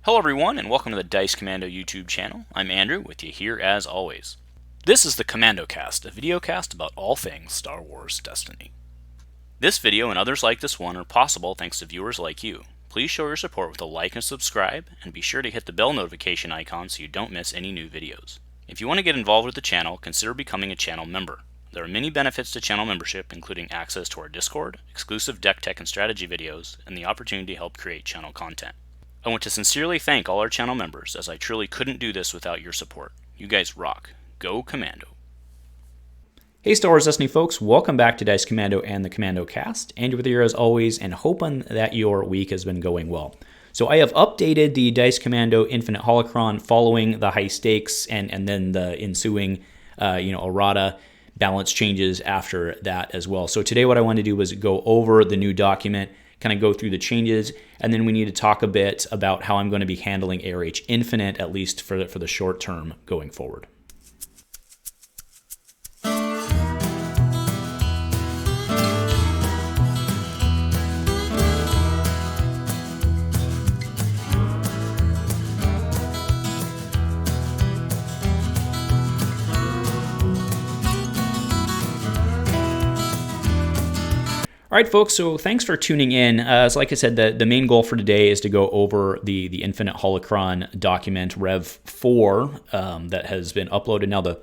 Hello everyone, and welcome to the Dice Commando YouTube channel. I'm Andrew, with you here as always. This is the Commando Cast, a video cast about all things Star Wars Destiny. This video and others like this one are possible thanks to viewers like you. Please show your support with a like and subscribe, and be sure to hit the bell notification icon so you don't miss any new videos. If you want to get involved with the channel, consider becoming a channel member. There are many benefits to channel membership, including access to our Discord, exclusive deck tech and strategy videos, and the opportunity to help create channel content. I want to sincerely thank all our channel members, as I truly couldn't do this without your support. You guys rock. Go Commando. Hey Star Wars Destiny folks, welcome back to Dice Commando and the Commando Cast. Andrew with you as always, and hoping that your week has been going well. So I have updated the Dice Commando Infinite Holocron following the high stakes and then the ensuing errata balance changes after that as well. So today what I wanted to do was go over the new document, kind of go through the changes, and then we need to talk a bit about how I'm going to be handling ARH Infinite, at least for the short term going forward. All right, folks, so thanks for tuning in. So like I said, the main goal for today is to go over the Infinite Holocron document, Rev 4, that has been uploaded. Now, the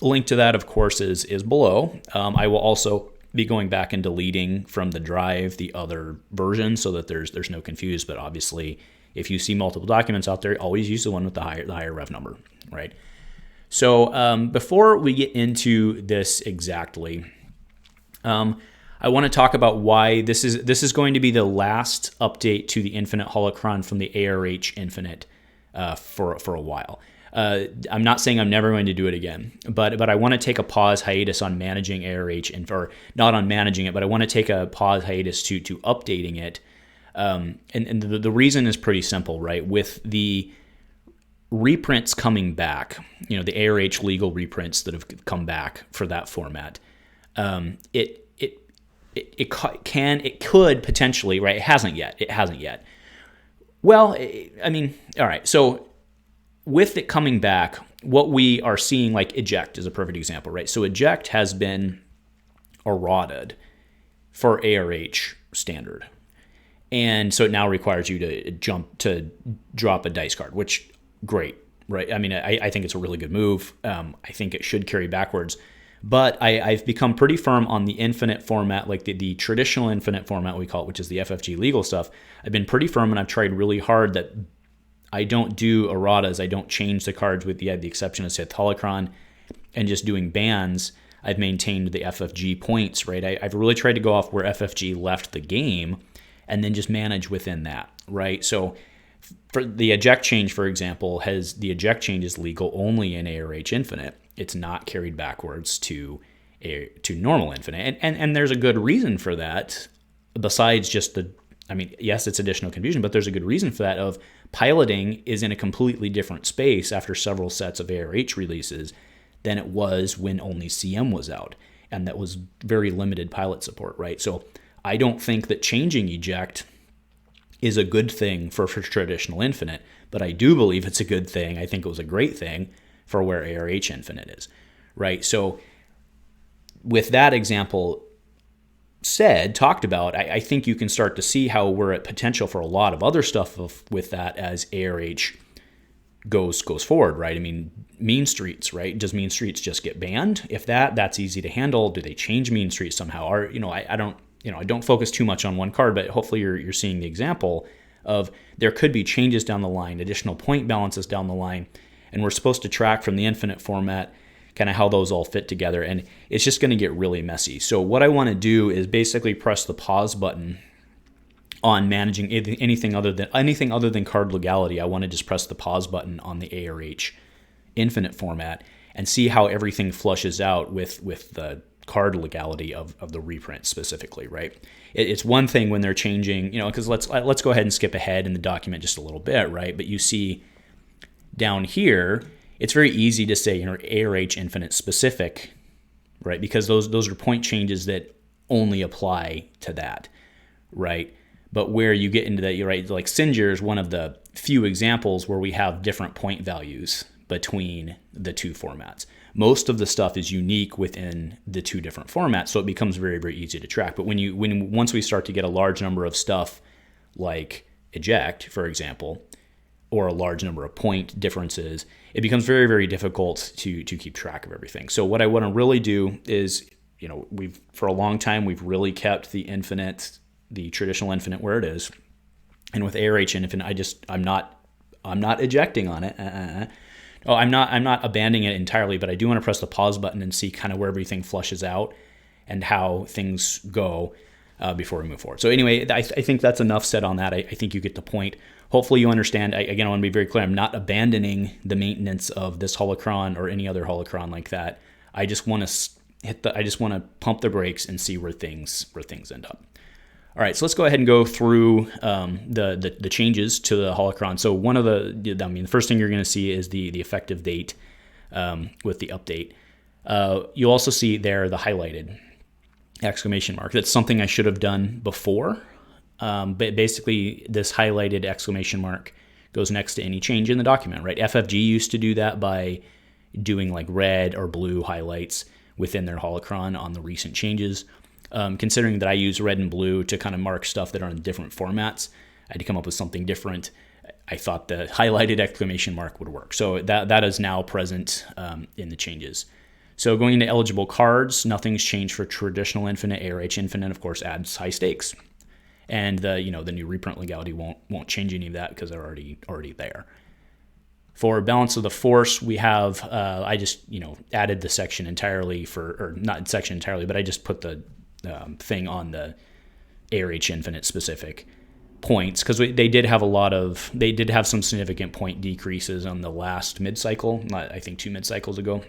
link to that, of course, is below. I will also be going back and deleting from the drive the other version so that there's no confusion. But obviously, if you see multiple documents out there, always use the one with the higher Rev number, right? So before we get into this exactly, I want to talk about why this is going to be the last update to the Infinite Holocron from the ARH Infinite for a while. I'm not saying I'm never going to do it again, but I want to take a pause hiatus on managing ARH, or not on managing it, but I want to take a pause hiatus to updating it. And the reason is pretty simple, right? With the reprints coming back, the ARH legal reprints that have come back for that format, it could potentially, right? It hasn't yet. Well, I mean, all right. So with it coming back, what we are seeing, like eject is a perfect example, right? So eject has been errated for ARH standard. And so it now requires you to drop a dice card, which great, right? I mean, I think it's a really good move. I think it should carry backwards. But I've become pretty firm on the infinite format, like the traditional infinite format we call it, which is the FFG legal stuff. I've been pretty firm, and I've tried really hard that I don't do erratas. I don't change the cards with the exception of Sith Holocron, and just doing bans. I've maintained the FFG points, right? I've really tried to go off where FFG left the game, and then just manage within that, right? So for the eject change, for example, the eject change is legal only in ARH Infinite. It's not carried backwards to normal Infinite. And there's a good reason for that, besides just yes, it's additional confusion, but there's a good reason for that of piloting is in a completely different space after several sets of ARH releases than it was when only CM was out. And that was very limited pilot support, right? So I don't think that changing eject is a good thing for traditional Infinite, but I do believe it's a good thing. I think it was a great thing for where ARH Infinite is, right? So with that example talked about, I think you can start to see how we're at potential for a lot of other stuff with that as ARH goes forward, right? I mean, mean streets, right? Does mean streets just get banned? If that's easy to handle, do they change mean streets somehow? Or, I don't focus too much on one card, but hopefully you're seeing the example of there could be changes down the line, additional point balances down the line, and we're supposed to track from the infinite format kind of how those all fit together, and it's just going to get really messy. So what I want to do is basically press the pause button on managing anything other than card legality. I want to just press the pause button on the ARH Infinite format and see how everything flushes out with the card legality of the reprint specifically, right? It's one thing when they're changing, because let's go ahead and skip ahead in the document just a little bit, right? But you see down here, it's very easy to say, ARH Infinite specific, right? Because those are point changes that only apply to that, right? But where you get into that, you're right, like Singer is one of the few examples where we have different point values between the two formats. Most of the stuff is unique within the two different formats, so it becomes very, very easy to track. But once we start to get a large number of stuff like eject, for example, or a large number of point differences, it becomes very, very difficult to keep track of everything. So what I want to really do is, for a long time, we've really kept the traditional Infinite where it is. And with ARH Infinite, I'm not ejecting on it. I'm not abandoning it entirely, but I do want to press the pause button and see kind of where everything flushes out and how things go before we move forward. So anyway, I think that's enough said on that. I think you get the point. Hopefully you understand. Again, I want to be very clear. I'm not abandoning the maintenance of this holocron or any other holocron like that. I just want to pump the brakes and see where things end up. All right, so let's go ahead and go through the changes to the holocron. So the first thing you're going to see is the effective date with the update. You'll also see there the highlighted exclamation mark. That's something I should have done before. But basically, this highlighted exclamation mark goes next to any change in the document, right? FFG used to do that by doing like red or blue highlights within their holocron on the recent changes. Considering that I use red and blue to kind of mark stuff that are in different formats, I had to come up with something different. I thought the highlighted exclamation mark would work. So that is now present in the changes. So going into eligible cards, nothing's changed for traditional Infinite. ARH Infinite, of course, adds high stakes. And the new reprint legality won't change any of that because they're already there. For Balance of the Force, we have I just added the section entirely or not section entirely, but I just put the thing on the ARH Infinite specific points because they did have some significant point decreases on the last mid-cycle, I think 2 mid-cycles ago,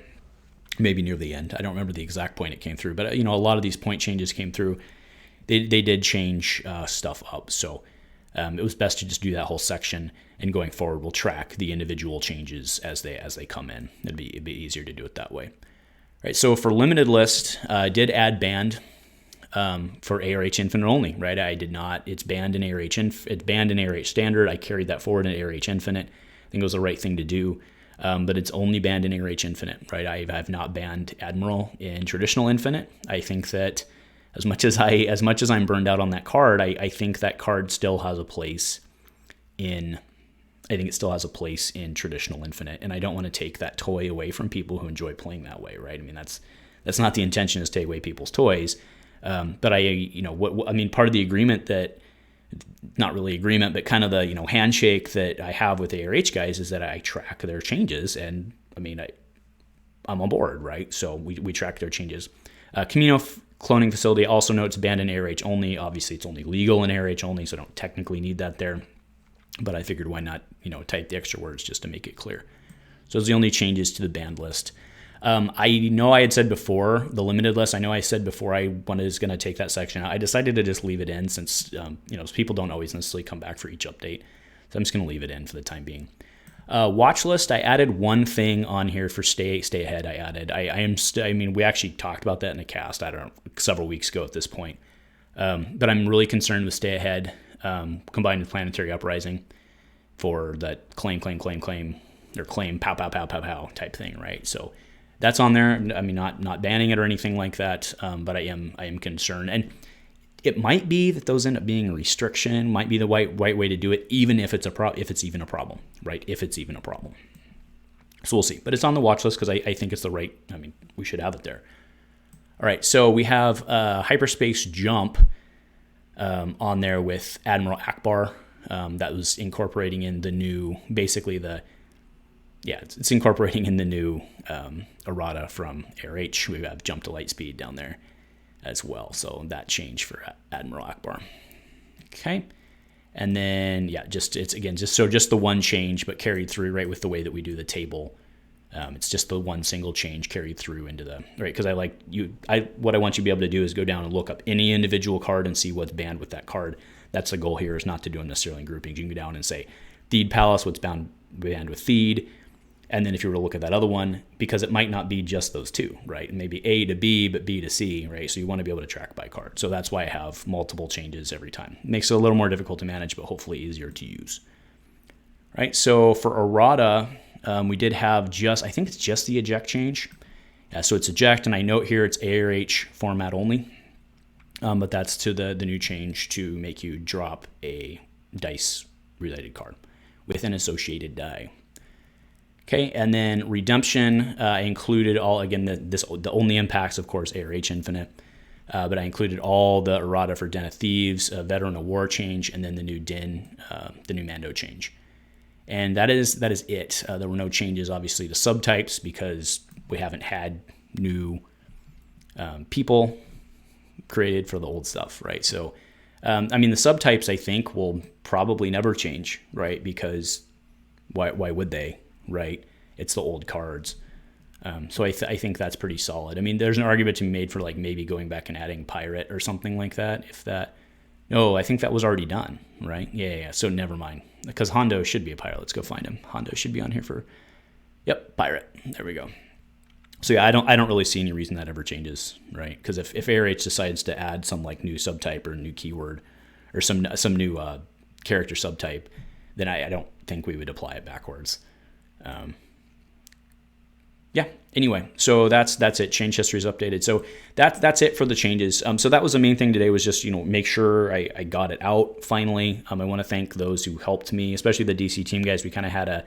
maybe near the end. I don't remember the exact point it came through, but a lot of these point changes came through. They did change stuff up, so it was best to just do that whole section, and going forward we'll track the individual changes as they come in. It'd be easier to do it that way. All right, so for limited list, I did add banned for ARH Infinite only, right? I did not. It's banned in it's banned in ARH Standard. I carried that forward in ARH Infinite. I think it was the right thing to do, but it's only banned in ARH Infinite, right? I have not banned Admiral in traditional Infinite. I think that as much as I'm burned out on that card, I think that card still has a place in. I think it still has a place in traditional Infinite, and I don't want to take that toy away from people who enjoy playing that way, right? I mean, that's not the intention, is to take away people's toys. But part of the agreement that, not really agreement, but kind of the, handshake that I have with ARH guys is that I track their changes, and I'm on board, right? So we track their changes. Camino cloning facility, also notes banned in ARH only. Obviously, it's only legal in ARH only, so I don't technically need that there. But I figured why not, type the extra words just to make it clear. So those are the only changes to the banned list. I know I had said before, the limited list, I was going to take that section out. I decided to just leave it in since, people don't always necessarily come back for each update. So I'm just going to leave it in for the time being. Watch list, I added one thing on here for stay ahead. We actually talked about that in the cast, several weeks ago at this point. But I'm really concerned with stay ahead, combined with planetary uprising for that claim, or claim, pow, pow, pow, pow, pow type thing, right? So that's on there. I mean, not banning it or anything like that, but I am concerned. And it might be that those end up being a restriction, might be the right way to do it, even if it's even a problem, right? If it's even a problem. So we'll see. But it's on the watch list because I think it's the right, we should have it there. All right, so we have hyperspace jump on there with Admiral Akbar. That was incorporating in the new, it's incorporating in the new errata from ARH. We have jump to light speed down there as well. So that changed for Admiral Akbar. Okay. And then, just the one change, but carried through, right, with the way that we do the table. It's just the one single change carried through into the, right, because what I want you to be able to do is go down and look up any individual card and see what's banned with that card. That's the goal here, is not to do them necessarily in groupings. You can go down and say, Theed Palace, what's banned with Theed, And then if you were to look at that other one, because it might not be just those two, right? Maybe A to B, but B to C, right? So you want to be able to track by card. So that's why I have multiple changes every time. It makes it a little more difficult to manage, but hopefully easier to use. Right, so for errata, we did have I think it's just the eject change. So it's eject, and I note here it's ARH format only. But that's to the new change to make you drop a dice-related card with an associated die. Okay, and then redemption, I included all, again, the only impacts, of course, ARH Infinite. But I included all the errata for Den of Thieves, Veteran of War change, and then the new the new Mando change. And that is it. There were no changes, obviously, to subtypes because we haven't had new people created for the old stuff, right? So, I mean, the subtypes, I think, will probably never change, right? Because why would they, right? It's the old cards. So I think that's pretty solid. I mean, there's an argument to be made for like maybe going back and adding Pirate or something like that. No, I think that was already done, right? Yeah. So never mind. Because Hondo should be a pirate. Let's go find him. Hondo should be on here for, yep, pirate. There we go. So yeah, I don't really see any reason that ever changes, right? Because if ARH decides to add some like new subtype or new keyword or some new character subtype, then I don't think we would apply it backwards. Yeah. Anyway, so that's it. Change history is updated. So that's it for the changes. So that was the main thing today, was just make sure I got it out finally. I want to thank those who helped me, especially the DC team guys. We kind of had a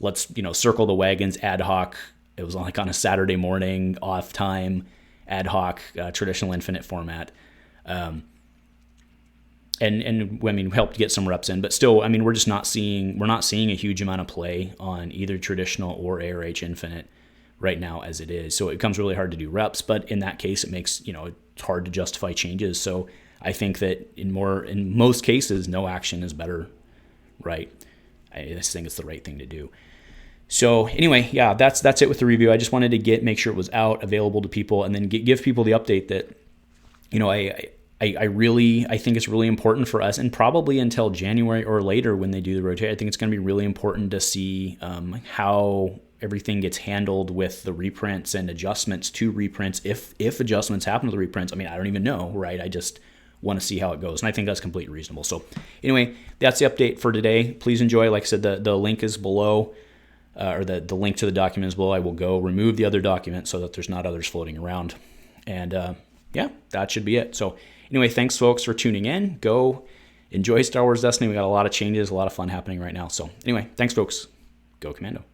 let's circle the wagons ad hoc. It was like on a Saturday morning off time, ad hoc traditional Infinite format. And I mean, helped get some reps in, but still, I mean, we're not seeing a huge amount of play on either traditional or ARH Infinite right now as it is. So it becomes really hard to do reps, but in that case, it makes, it's hard to justify changes. So I think that in most cases, no action is better, right? I just think it's the right thing to do. So anyway, yeah, that's it with the review. I just wanted to make sure it was out, available to people, and then give people the update that, I think it's really important for us, and probably until January or later when they do the rotate, I think it's going to be really important to see how everything gets handled with the reprints and adjustments to reprints. If adjustments happen to the reprints, I mean, I don't even know, right? I just want to see how it goes, and I think that's completely reasonable. So anyway, that's the update for today. Please enjoy. Like I said, the link is below, or the link to the document is below. I will go remove the other document so that there's not others floating around. And yeah, that should be it. So anyway, thanks folks for tuning in. Go enjoy Star Wars Destiny. We got a lot of changes, a lot of fun happening right now. So anyway, thanks folks. Go Commando.